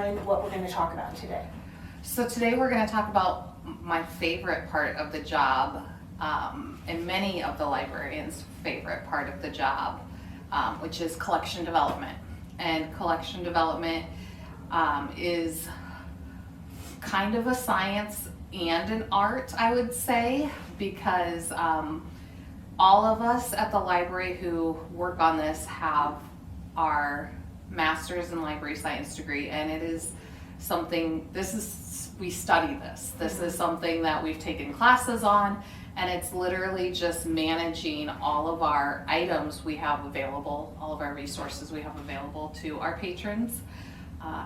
and what we're going to talk about today. So today we're going to talk about my favorite part of the job, and many of the librarians' favorite part of the job, which is collection development. And collection development is kind of a science and an art, I would say, because all of us at the library who work on this have our master's in library science degree, and it is something, we study this. This is something that we've taken classes on, and it's literally just managing all of our items we have available, all of our resources we have available to our patrons.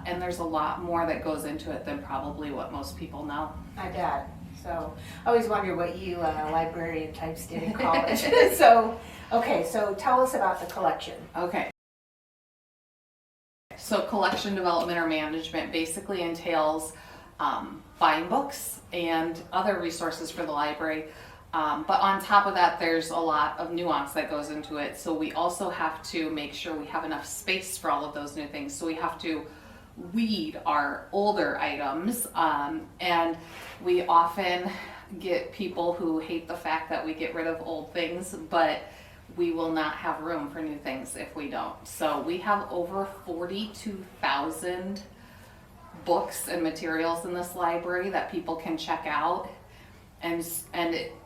And there's a lot more that goes into it than probably what most people know. I bet. So I always wonder what you librarian types did in college. So tell us about the collection. Okay. So collection development or management basically entails buying books and other resources for the library. But on top of that, there's a lot of nuance that goes into it. So we also have to make sure we have enough space for all of those new things. So we have to weed our older items, and we often get people who hate the fact that we get rid of old things, but we will not have room for new things if we don't. So we have over 42,000 books and materials in this library that people can check out, and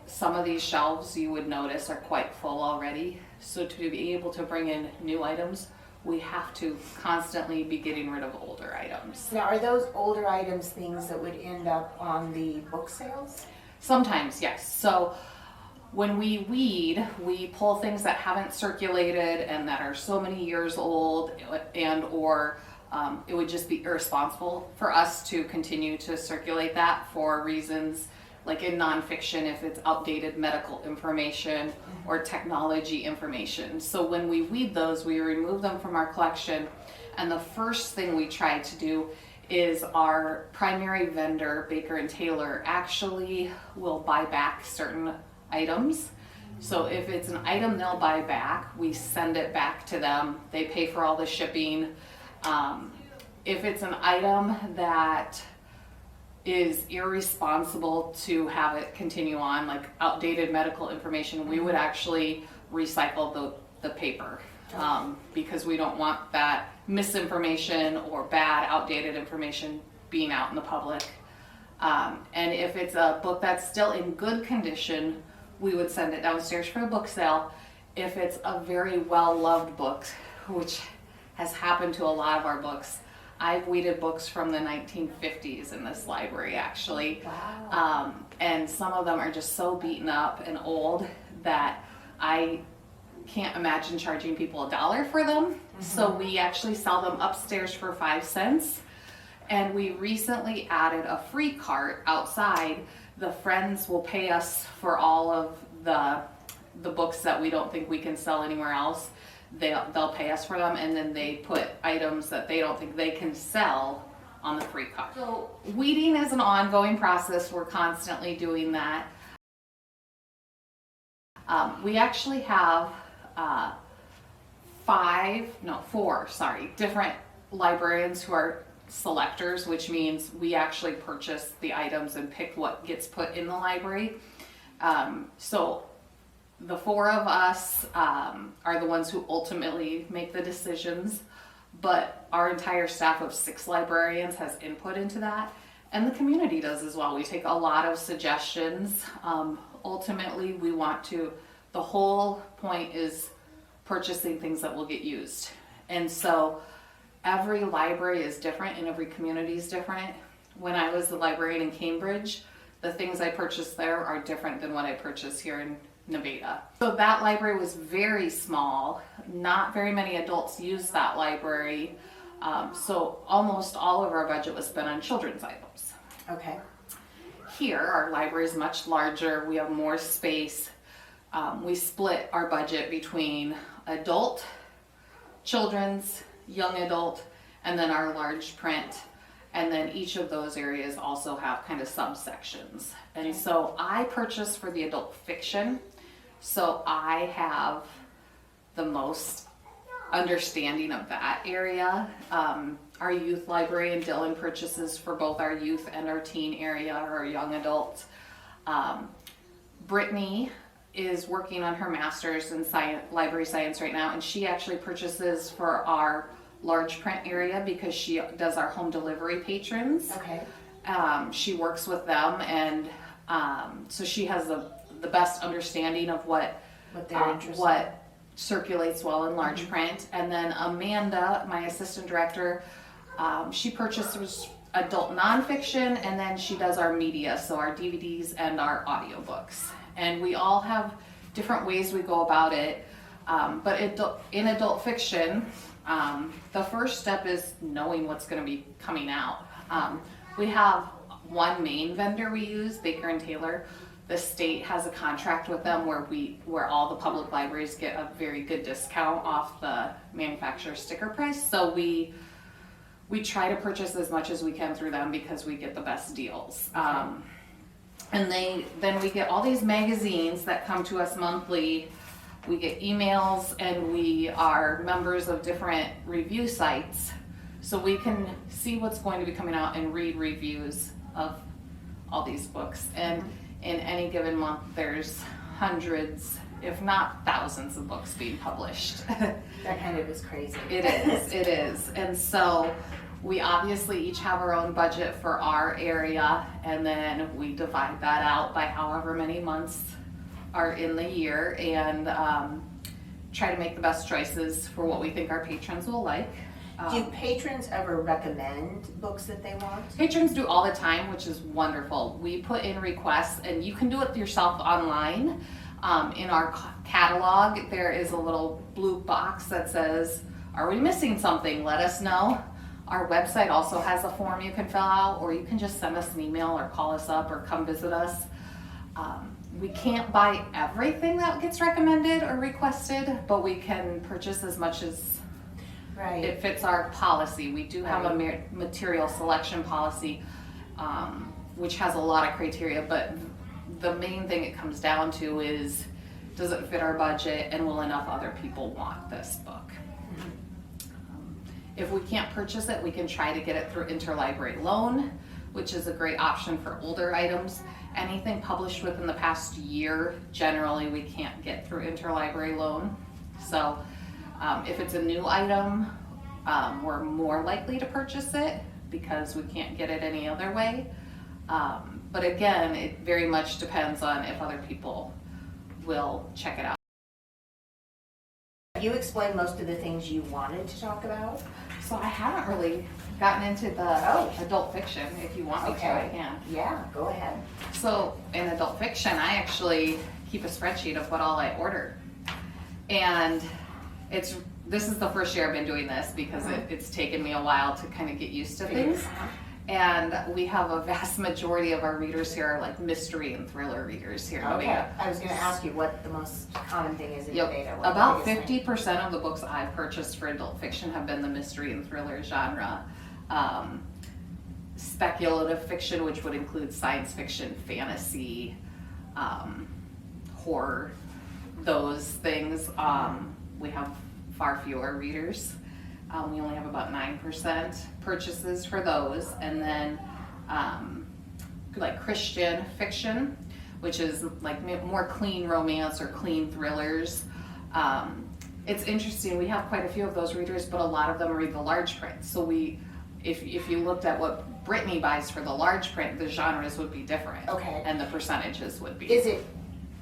some of these shelves you would notice are quite full already. So to be able to bring in new items, we have to constantly be getting rid of older items. Now, are those older items things that would end up on the book sales? Sometimes, yes. So when we weed, we pull things that haven't circulated and that are so many years old, or it would just be irresponsible for us to continue to circulate that for reasons like in nonfiction, if it's outdated medical information or technology information. So when we weed those, we remove them from our collection, and the first thing we try to do is our primary vendor, Baker and Taylor, actually will buy back certain items. So if it's an item they'll buy back, we send it back to them. They pay for all the shipping. If it's an item that is irresponsible to have it continue on, like outdated medical information, we would actually recycle the paper, because we don't want that misinformation or bad outdated information being out in the public. And if it's a book that's still in good condition, we would send it downstairs for a book sale. If it's a very well-loved book, which has happened to a lot of our books, I've weeded books from the 1950s in this library, actually. Wow. And some of them are just so beaten up and old that I can't imagine charging people $1 for them. Mm-hmm. So we actually sell them upstairs for 5 cents. And we recently added a free cart outside. The friends will pay us for all of the books that we don't think we can sell anywhere else. They'll pay us for them, and then they put items that they don't think they can sell on the free cart. So weeding is an ongoing process. We're constantly doing that. We actually have 4 different librarians who are selectors, which means we actually purchase the items and pick what gets put in the library. So the 4 of us are the ones who ultimately make the decisions, but our entire staff of 6 librarians has input into that, and the community does as well. We take a lot of suggestions. Ultimately, the whole point is purchasing things that will get used. And so every library is different and every community is different. When I was the librarian in Cambridge, the things I purchased there are different than what I purchased here in Nevada. So that library was very small. Not very many adults use that library. So almost all of our budget was spent on children's items. Okay. Here, our library is much larger. We have more space. We split our budget between adult, children's, young adult, and then our large print. And then each of those areas also have kind of subsections. And so I purchased for the adult fiction. So I have the most understanding of that area. Our youth librarian, Dylan, purchases for both our youth and our teen area, or our young adults. Brittany is working on her master's in library science right now, and she actually purchases for our large print area because she does our home delivery patrons. Okay. She works with them, and so she has the best understanding of what they're interested in. what circulates well in large print. And then Amanda, my assistant director, she purchases adult nonfiction, and then she does our media, so our DVDs and our audiobooks. And we all have different ways we go about it. But in adult fiction, the first step is knowing what's going to be coming out. We have one main vendor we use, Baker and Taylor. The state has a contract with them where all the public libraries get a very good discount off the manufacturer sticker price. So we try to purchase as much as we can through them because we get the best deals. And then we get all these magazines that come to us monthly. We get emails, and we are members of different review sites, so we can see what's going to be coming out and read reviews of all these books. And in any given month, there's hundreds, if not thousands, of books being published. That kind of is crazy. It is. And so we obviously each have our own budget for our area, and then we divide that out by however many months are in the year, and try to make the best choices for what we think our patrons will like. Do patrons ever recommend books that they want? Patrons do all the time, which is wonderful. We put in requests, and you can do it yourself online. In our catalog, there is a little blue box that says, "Are we missing something? Let us know." Our website also has a form you can fill out, or you can just send us an email or call us up or come visit us. We can't buy everything that gets recommended or requested, but we can purchase as much as it fits our policy. We do have a material selection policy, which has a lot of criteria, but the main thing it comes down to is, does it fit our budget, and will enough other people want this book? If we can't purchase it, we can try to get it through interlibrary loan, which is a great option for older items. Anything published within the past year, generally we can't get through interlibrary loan. So if it's a new item, we're more likely to purchase it because we can't get it any other way. But again, it very much depends on if other people will check it out. You explained most of the things you wanted to talk about. So I haven't really gotten into the adult fiction. If you want me to, I can. Yeah, go ahead. So in adult fiction, I actually keep a spreadsheet of what all I order. And this is the first year I've been doing this because it's taken me a while to kind of get used to things. And we have a vast majority of our readers here are like mystery and thriller readers here. Okay, I was going to ask you what the most common thing is in your data. About 50% of the books I've purchased for adult fiction have been the mystery and thriller genre. Speculative fiction, which would include science fiction, fantasy, horror, those things. We have far fewer readers. We only have about 9% purchases for those. And then like Christian fiction, which is like more clean romance or clean thrillers. It's interesting, we have quite a few of those readers, but a lot of them read the large print. So if you looked at what Brittany buys for the large print, the genres would be different. Okay. And the percentages would be.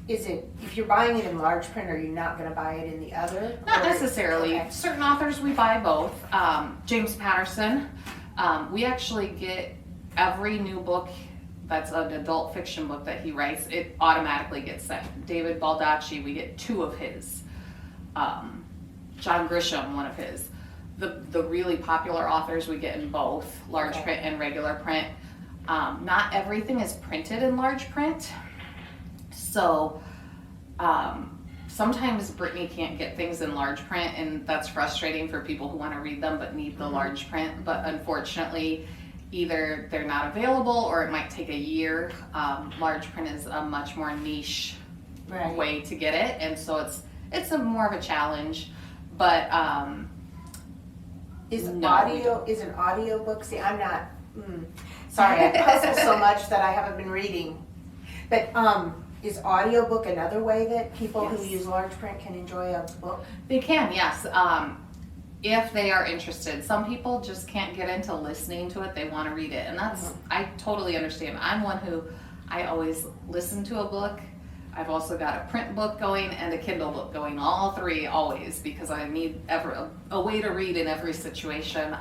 Is it, if you're buying it in large print, are you not going to buy it in the other? Not necessarily. Okay. Certain authors we buy both. James Patterson, we actually get every new book that's an adult fiction book that he writes, it automatically gets sent. David Baldacci, we get 2 of his. John Grisham, 1 of his. The really popular authors we get in both large print and regular print. Not everything is printed in large print. So sometimes Brittany can't get things in large print, and that's frustrating for people who want to read them but need the large print. But unfortunately, either they're not available or it might take a year. Large print is a much more niche way to get it, and so it's a more of a challenge. But Is No, we audio, is an audio book, see, I'm not, sorry, I puzzle so much that I haven't been reading. But, is audiobook another way that people who Yes. use large print can enjoy a book? They can, yes. If they are interested. Some people just can't get into listening to it. They want to read it. And that's, I totally understand. I'm one who, I always listen to a book. I've also got a print book going and a Kindle book going, all three always, because I need a way to read in every situation.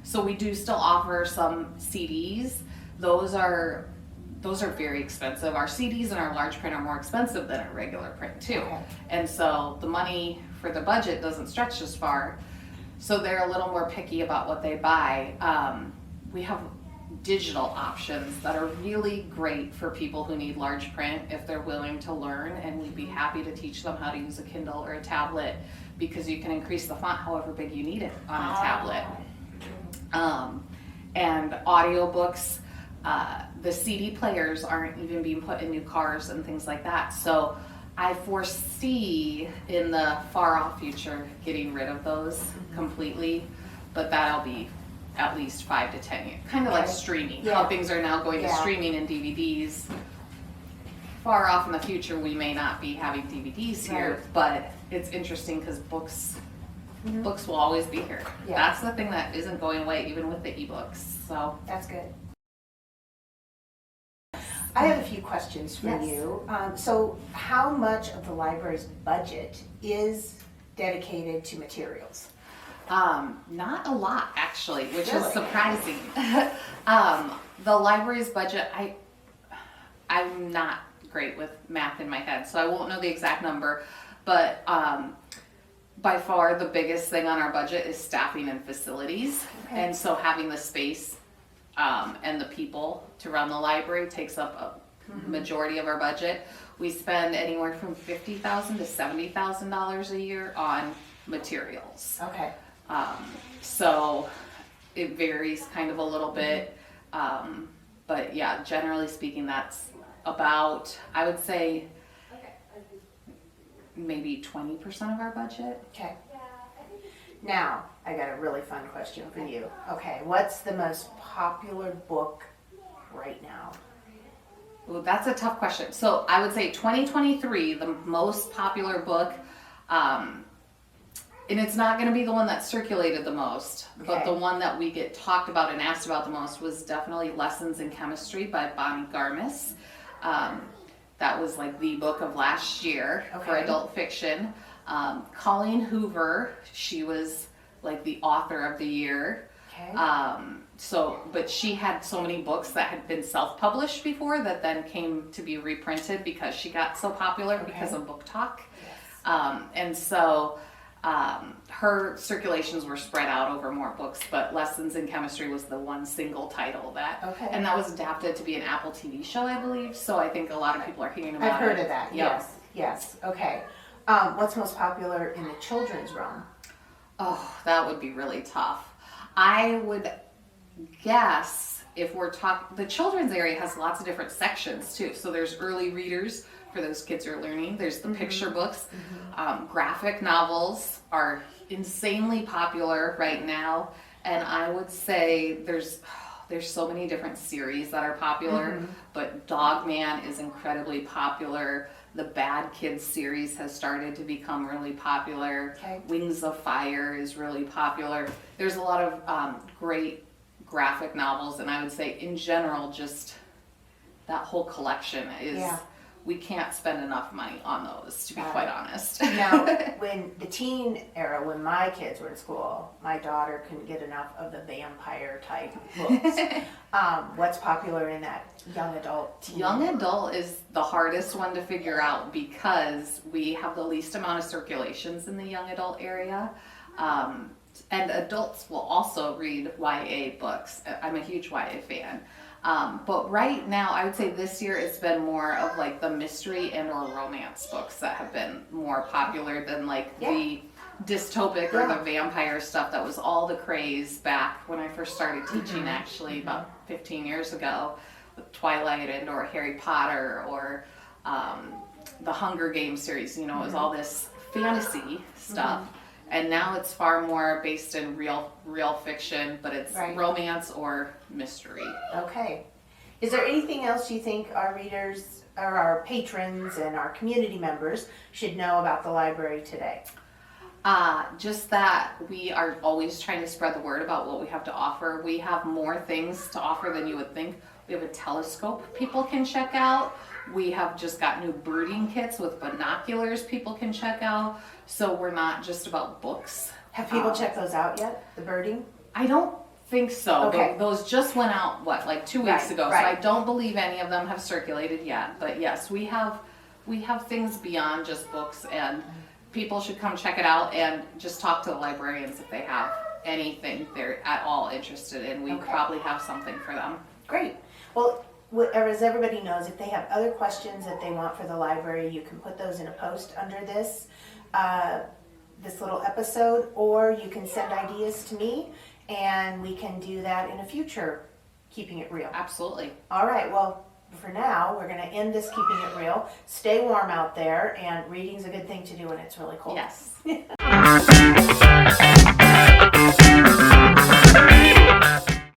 So we do still offer some CDs. Those are very expensive. Our CDs and our large print are more expensive than our regular print too. Okay. And so the money for the budget doesn't stretch as far. So they're a little more picky about what they buy. We have digital options that are really great for people who need large print if they're willing to learn, and we'd be happy to teach them how to use a Kindle or a tablet, because you can increase the font however big you need it on a tablet. And audiobooks, the CD players aren't even being put in new cars and things like that. So I foresee in the far off future getting rid of those completely, but that'll be at least 5 to 10 years. Kind of like streaming, how things are now going to streaming and DVDs. Far off in the future, we may not be having DVDs here, but it's interesting because books will always be here. Yeah. That's the thing that isn't going away, even with the ebooks. So That's good. I have a few questions for Yes. you. So how much of the library's budget is dedicated to materials? Not a lot actually, which is Really? surprising. The library's budget, I'm not great with math in my head, so I won't know the exact number, but by far the biggest thing on our budget is staffing and facilities. Okay. And so having the space and the people to run the library takes up a majority of our budget. We spend anywhere from $50,000 to $70,000 a year on materials. Okay. So it varies kind of a little bit. But yeah, generally speaking, that's about, I would say, maybe 20% of our budget. Okay. Now, I got a really fun question for you. Okay, what's the most popular book right now? Well, that's a tough question. So I would say 2023, the most popular book, and it's not going to be the one that circulated the most, but Okay. the one that we get talked about and asked about the most was definitely Lessons in Chemistry by Bonnie Garmis. That was like the book of last year for Okay. adult fiction. Colleen Hoover, she was like the author of the year. Okay. But she had so many books that had been self-published before that then came to be reprinted because she got so popular because of Book Talk. Yes. And so her circulations were spread out over more books, but Lessons in Chemistry was the one single title that, Okay. and that was adapted to be an Apple TV show, I believe. So I think a lot of people are hearing about it. I've heard of that. Yep. Yes. Yes. Okay. What's most popular in the children's realm? Oh, that would be really tough. I would guess if we're talking, the children's area has lots of different sections too. So there's early readers for those kids who are learning. There's the picture books. Graphic novels are insanely popular right now. And I would say there's so many different series that are popular, but Dog Man is incredibly popular. The Bad Kids series has started to become really popular. Okay. Wings of Fire is really popular. There's a lot of great graphic novels, and I would say in general, just that whole collection is, we can't spend enough money on those, to be quite honest. Now, when the teen era, when my kids were in school, my daughter couldn't get enough of the vampire type books. What's popular in that young adult teen? Young adult is the hardest one to figure out because we have the least amount of circulations in the young adult area. And adults will also read YA books. I'm a huge YA fan. But right now, I would say this year it's been more of like the mystery and or romance books that have been more popular than like the dystopic or the vampire stuff that was all the craze back when I first started teaching, actually about 15 years ago, with Twilight and or Harry Potter or the Hunger Games series. You know, it was all this fantasy stuff. And now it's far more based in real fiction, but it's Right. romance or mystery. Okay. Is there anything else you think our readers or our patrons and our community members should know about the library today? Just that we are always trying to spread the word about what we have to offer. We have more things to offer than you would think. We have a telescope people can check out. We have just got new birding kits with binoculars people can check out. So we're not just about books. Have people checked those out yet? The birding? I don't think so. Okay. Those just went out, like 2 weeks Right, ago. right. So I don't believe any of them have circulated yet. But yes, we have things beyond just books, and people should come check it out and just talk to the librarians if they have anything they're at all interested in. We Okay. probably have something for them. Great. Well, as everybody knows, if they have other questions that they want for the library, you can put those in a post under this little episode, or you can send ideas to me, and we can do that in a future Keeping It Real. Absolutely. All right, well, for now, we're going to end this Keeping It Real. Stay warm out there, and reading's a good thing to do when it's really cold. Yes.